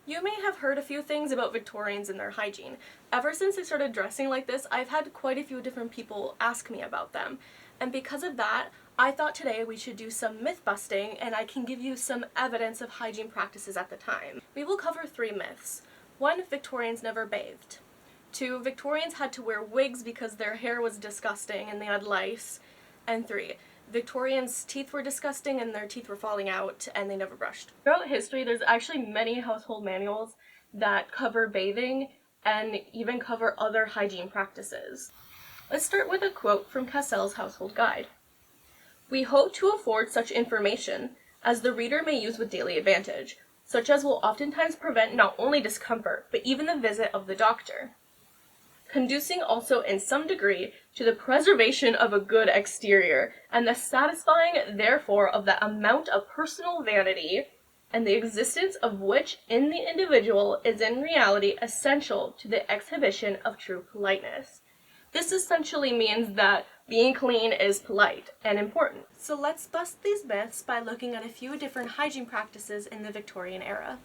You may have heard a few things about Victorians and their hygiene. Ever since I started dressing like this, I've had quite a few different people ask me about them. And because of that, I thought today we should do some myth busting and I can give you some evidence of hygiene practices at the time. We will cover 3 myths. 1, Victorians never bathed. 2, Victorians had to wear wigs because their hair was disgusting and they had lice. And 3, Victorians' teeth were disgusting and their teeth were falling out and they never brushed. Throughout history, there's actually many household manuals that cover bathing and even cover other hygiene practices. Let's start with a quote from Cassell's Household Guide. "We hope to afford such information as the reader may use with daily advantage, such as will oftentimes prevent not only discomfort, but even the visit of the doctor, conducing also in some degree to the preservation of a good exterior, and the satisfying therefore of that amount of personal vanity, and the existence of which in the individual is in reality essential to the exhibition of true politeness." This essentially means that being clean is polite and important. So let's bust these myths by looking at a few different hygiene practices in the Victorian era.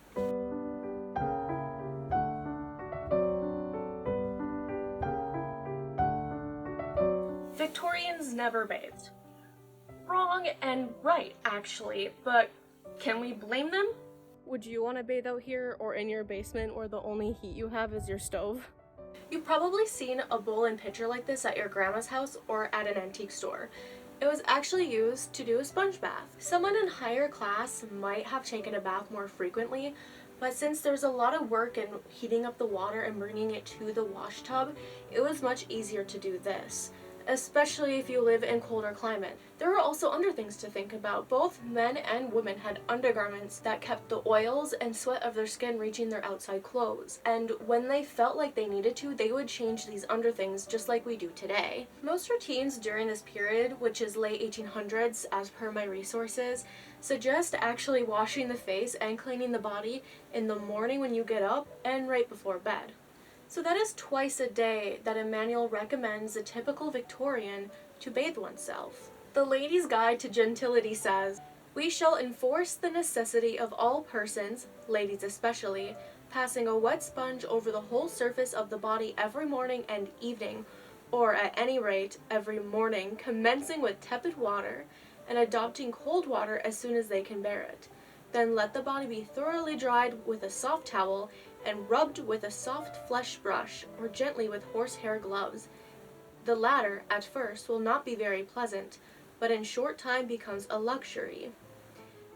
Victorians never bathed. Wrong and right, actually, but can we blame them? Would you want to bathe out here or in your basement where the only heat you have is your stove? You've probably seen a bowl and pitcher like this at your grandma's house or at an antique store. It was actually used to do a sponge bath. Someone in higher class might have taken a bath more frequently, but since there's a lot of work in heating up the water and bringing it to the wash tub, it was much easier to do this, especially if you live in colder climate. There are also other things to think about. Both men and women had undergarments that kept the oils and sweat of their skin reaching their outside clothes. And when they felt like they needed to, they would change these underthings just like we do today. Most routines during this period, which is late 1800s as per my resources, suggest actually washing the face and cleaning the body in the morning when you get up and right before bed. So that is twice a day that a manual recommends a typical Victorian to bathe oneself. The Lady's Guide to Gentility says, "We shall enforce the necessity of all persons, ladies especially, passing a wet sponge over the whole surface of the body every morning and evening, or at any rate every morning, commencing with tepid water, and adopting cold water as soon as they can bear it. Then let the body be thoroughly dried with a soft towel, and rubbed with a soft flesh brush, or gently with horsehair gloves. The latter, at first, will not be very pleasant, but in short time becomes a luxury."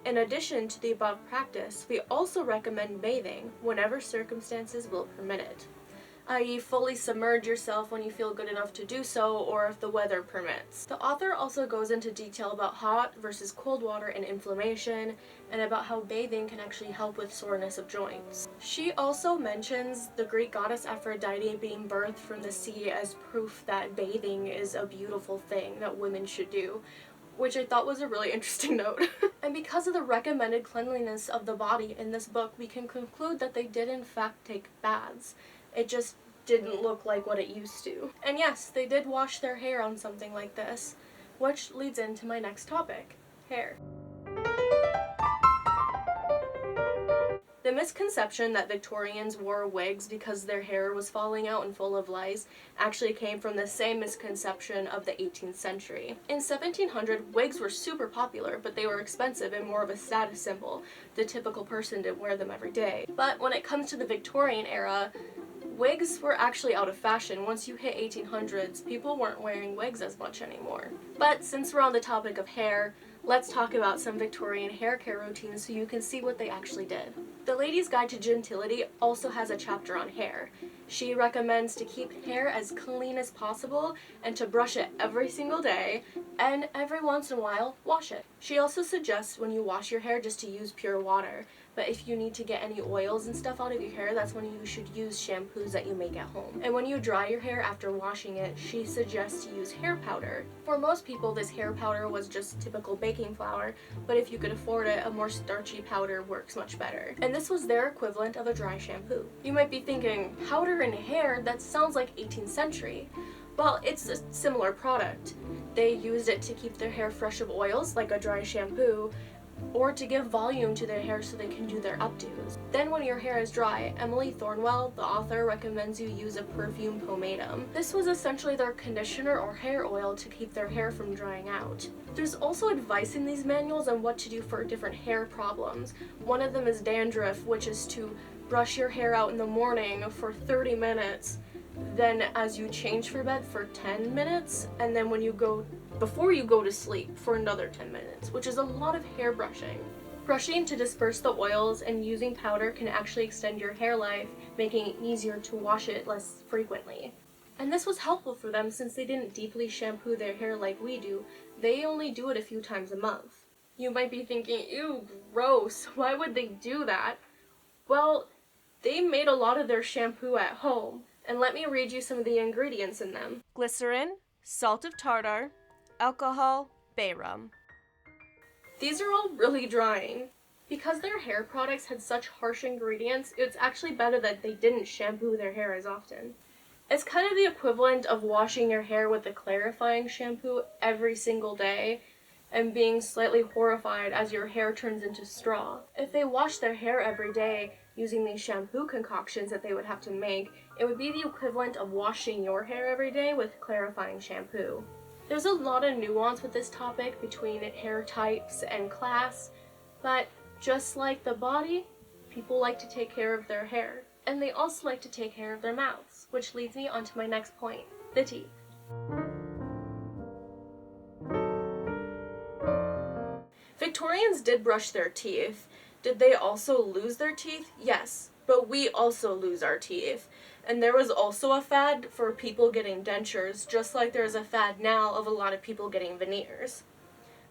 In addition to the above practice, we also recommend bathing whenever circumstances will permit it, i.e. fully submerge yourself when you feel good enough to do so, or if the weather permits. The author also goes into detail about hot versus cold water and inflammation, and about how bathing can actually help with soreness of joints. She also mentions the Greek goddess Aphrodite being birthed from the sea as proof that bathing is a beautiful thing that women should do, which I thought was a really interesting note. And because of the recommended cleanliness of the body in this book, we can conclude that they did in fact take baths. It just didn't look like what it used to. And yes, they did wash their hair on something like this, which leads into my next topic, hair. The misconception that Victorians wore wigs because their hair was falling out and full of lice actually came from the same misconception of the 18th century. In 1700, wigs were super popular, but they were expensive and more of a status symbol. The typical person didn't wear them every day. But when it comes to the Victorian era, wigs were actually out of fashion. Once you hit 1800s, people weren't wearing wigs as much anymore. But since we're on the topic of hair, let's talk about some Victorian hair care routines so you can see what they actually did. The Lady's Guide to Gentility also has a chapter on hair. She recommends to keep hair as clean as possible and to brush it every single day, and every once in a while, wash it. She also suggests when you wash your hair just to use pure water, but if you need to get any oils and stuff out of your hair, that's when you should use shampoos that you make at home. And when you dry your hair after washing it, she suggests to use hair powder. For most people, this hair powder was just typical baking flour, but if you could afford it, a more starchy powder works much better. And this was their equivalent of a dry shampoo. You might be thinking, powder in hair? That sounds like 18th century. Well, it's a similar product. They used it to keep their hair fresh of oils, like a dry shampoo, or to give volume to their hair so they can do their updos. Then when your hair is dry, Emily Thornwell, the author, recommends you use a perfume pomatum. This was essentially their conditioner or hair oil to keep their hair from drying out. There's also advice in these manuals on what to do for different hair problems. One of them is dandruff, which is to brush your hair out in the morning for 30 minutes, then as you change for bed for 10 minutes, and then before you go to sleep for another 10 minutes, which is a lot of hair brushing. Brushing to disperse the oils and using powder can actually extend your hair life, making it easier to wash it less frequently. And this was helpful for them since they didn't deeply shampoo their hair like we do. They only do it a few times a month. You might be thinking, ew, gross, why would they do that? Well, they made a lot of their shampoo at home, and let me read you some of the ingredients in them. Glycerin, salt of tartar, alcohol, bay rum. These are all really drying. Because their hair products had such harsh ingredients, it's actually better that they didn't shampoo their hair as often. It's kind of the equivalent of washing your hair with a clarifying shampoo every single day and being slightly horrified as your hair turns into straw. If they washed their hair every day using these shampoo concoctions that they would have to make, it would be the equivalent of washing your hair every day with clarifying shampoo. There's a lot of nuance with this topic between hair types and class, but just like the body, people like to take care of their hair. And they also like to take care of their mouths, which leads me on to my next point, the teeth. Victorians did brush their teeth. Did they also lose their teeth? Yes, but we also lose our teeth. And there was also a fad for people getting dentures, just like there's a fad now of a lot of people getting veneers.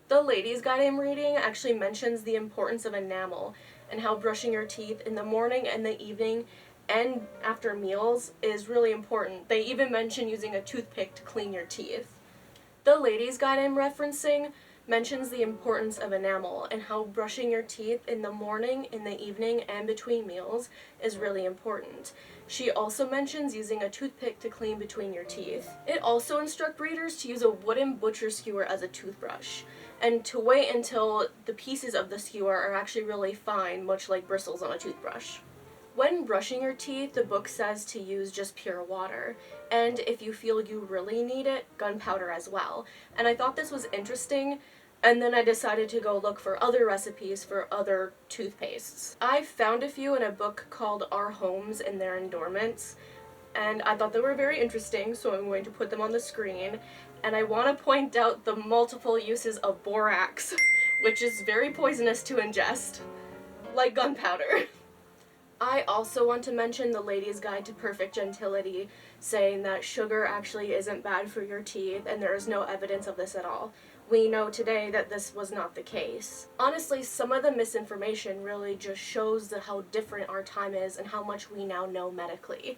The Ladies' Guide I'm reading actually mentions the importance of enamel and how brushing your teeth in the morning and the evening and after meals is really important. They even mention using a toothpick to clean your teeth. The Ladies' Guide I'm referencing mentions the importance of enamel and how brushing your teeth in the morning, in the evening, and between meals is really important. She also mentions using a toothpick to clean between your teeth. It also instructs readers to use a wooden butcher skewer as a toothbrush, and to wait until the pieces of the skewer are actually really fine, much like bristles on a toothbrush. When brushing your teeth, the book says to use just pure water, and if you feel you really need it, gunpowder as well. And I thought this was interesting, and then I decided to go look for other recipes for other toothpastes. I found a few in a book called Our Homes and Their Endowments, and I thought they were very interesting, so I'm going to put them on the screen. And I want to point out the multiple uses of borax, which is very poisonous to ingest, like gunpowder. I also want to mention the Ladies' Guide to Perfect Gentility, saying that sugar actually isn't bad for your teeth, and there is no evidence of this at all. We know today that this was not the case. Honestly, some of the misinformation really just shows how different our time is and how much we now know medically.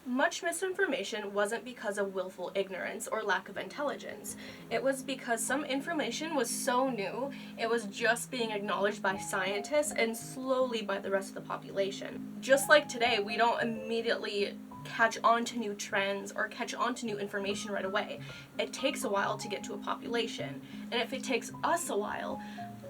Much misinformation wasn't because of willful ignorance or lack of intelligence. It was because some information was so new, it was just being acknowledged by scientists and slowly by the rest of the population. Just like today, we don't immediately catch on to new trends or catch on to new information right away. It takes a while to get to a population. And if it takes us a while,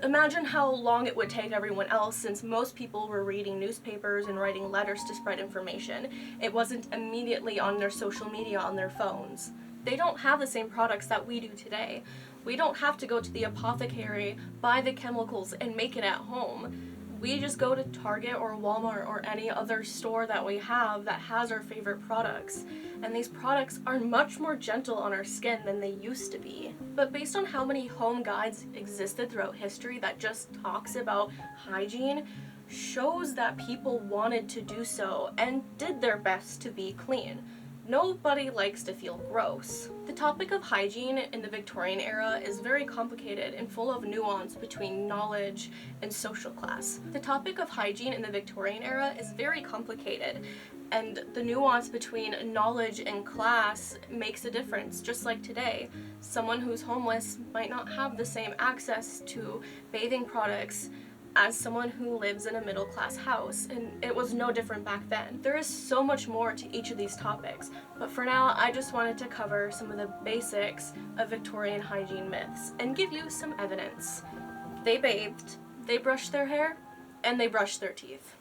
imagine how long it would take everyone else, since most people were reading newspapers and writing letters to spread information. It wasn't immediately on their social media on their phones. They don't have the same products that we do today. We don't have to go to the apothecary, buy the chemicals, and make it at home. We just go to Target or Walmart or any other store that we have that has our favorite products. And these products are much more gentle on our skin than they used to be. But based on how many home guides existed throughout history that just talks about hygiene, shows that people wanted to do so and did their best to be clean. Nobody likes to feel gross. The topic of hygiene in the Victorian era is very complicated and full of nuance between knowledge and social class. The topic of hygiene in the Victorian era is very complicated, and the nuance between knowledge and class makes a difference. Just like today, someone who's homeless might not have the same access to bathing products as someone who lives in a middle-class house, and it was no different back then. There is so much more to each of these topics, but for now I just wanted to cover some of the basics of Victorian hygiene myths and give you some evidence. They bathed, they brush their hair and they brush their teeth.